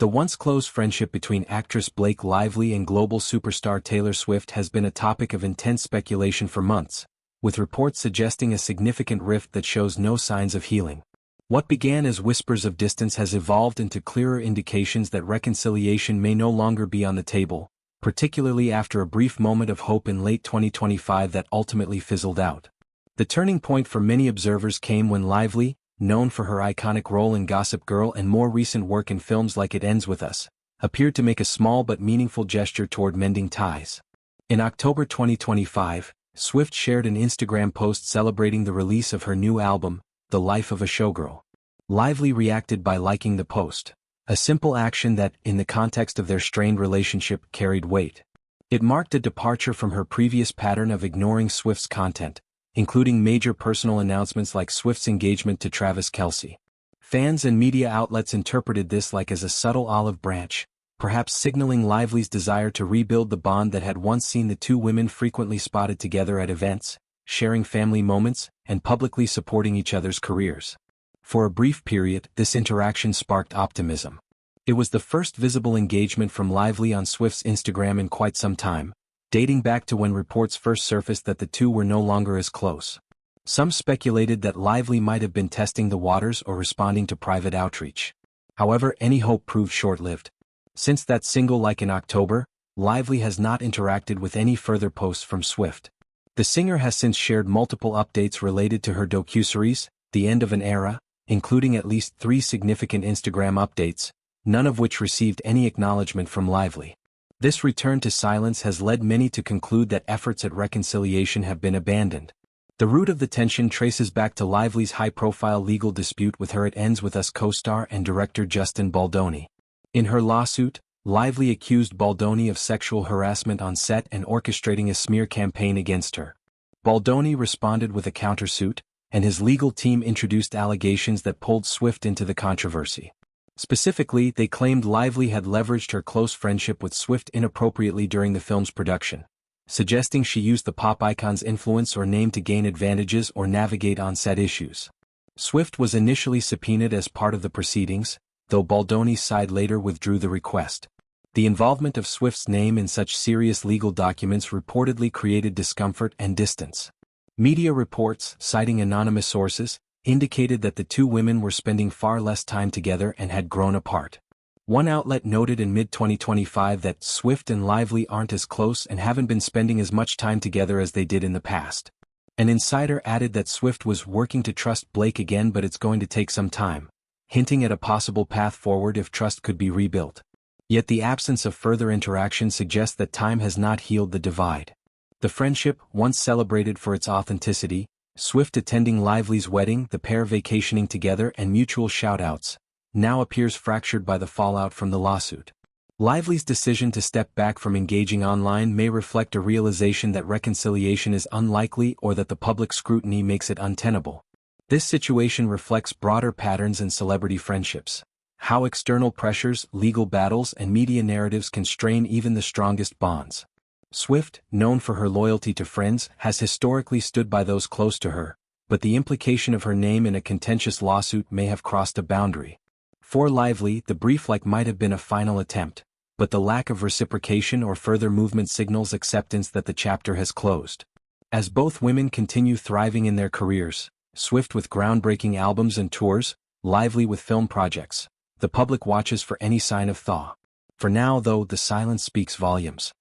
The once close friendship between actress Blake Lively and global superstar Taylor Swift has been a topic of intense speculation for months, with reports suggesting a significant rift that shows no signs of healing. What began as whispers of distance has evolved into clearer indications that reconciliation may no longer be on the table, particularly after a brief moment of hope in late 2025 that ultimately fizzled out. The turning point for many observers came when Lively, known for her iconic role in Gossip Girl and more recent work in films like It Ends With Us, appeared to make a small but meaningful gesture toward mending ties. In October 2025, Swift shared an Instagram post celebrating the release of her new album, The Life of a Showgirl. Lively reacted by liking the post, a simple action that, in the context of their strained relationship, carried weight. It marked a departure from her previous pattern of ignoring Swift's content, including major personal announcements like Swift's engagement to Travis Kelce. Fans and media outlets interpreted this as a subtle olive branch, perhaps signaling Lively's desire to rebuild the bond that had once seen the two women frequently spotted together at events, sharing family moments, and publicly supporting each other's careers. For a brief period, this interaction sparked optimism. It was the first visible engagement from Lively on Swift's Instagram in quite some time, dating back to when reports first surfaced that the two were no longer as close. Some speculated that Lively might have been testing the waters or responding to private outreach. However, any hope proved short-lived. Since that single in October, Lively has not interacted with any further posts from Swift. The singer has since shared multiple updates related to her docuseries, The End of an Era, including at least 3 significant Instagram updates, none of which received any acknowledgement from Lively. This return to silence has led many to conclude that efforts at reconciliation have been abandoned. The root of the tension traces back to Lively's high-profile legal dispute with her It Ends With Us co-star and director Justin Baldoni. In her lawsuit, Lively accused Baldoni of sexual harassment on set and orchestrating a smear campaign against her. Baldoni responded with a countersuit, and his legal team introduced allegations that pulled Swift into the controversy. Specifically, they claimed Lively had leveraged her close friendship with Swift inappropriately during the film's production, suggesting she used the pop icon's influence or name to gain advantages or navigate on-set issues. Swift was initially subpoenaed as part of the proceedings, though Baldoni's side later withdrew the request. The involvement of Swift's name in such serious legal documents reportedly created discomfort and distance. Media reports, citing anonymous sources, indicated that the two women were spending far less time together and had grown apart. One outlet noted in mid-2025 that Swift and Lively aren't as close and haven't been spending as much time together as they did in the past. An insider added that Swift was working to trust Blake again, but it's going to take some time, hinting at a possible path forward if trust could be rebuilt. Yet the absence of further interaction suggests that time has not healed the divide. The friendship, once celebrated for its authenticity, Swift attending Lively's wedding, the pair vacationing together and mutual shout-outs, now appears fractured by the fallout from the lawsuit. Lively's decision to step back from engaging online may reflect a realization that reconciliation is unlikely or that the public scrutiny makes it untenable. This situation reflects broader patterns in celebrity friendships, how external pressures, legal battles, and media narratives can strain even the strongest bonds. Swift, known for her loyalty to friends, has historically stood by those close to her, but the implication of her name in a contentious lawsuit may have crossed a boundary. For Lively, the brief might have been a final attempt, but the lack of reciprocation or further movement signals acceptance that the chapter has closed. As both women continue thriving in their careers, Swift with groundbreaking albums and tours, Lively with film projects, the public watches for any sign of thaw. For now, though, the silence speaks volumes.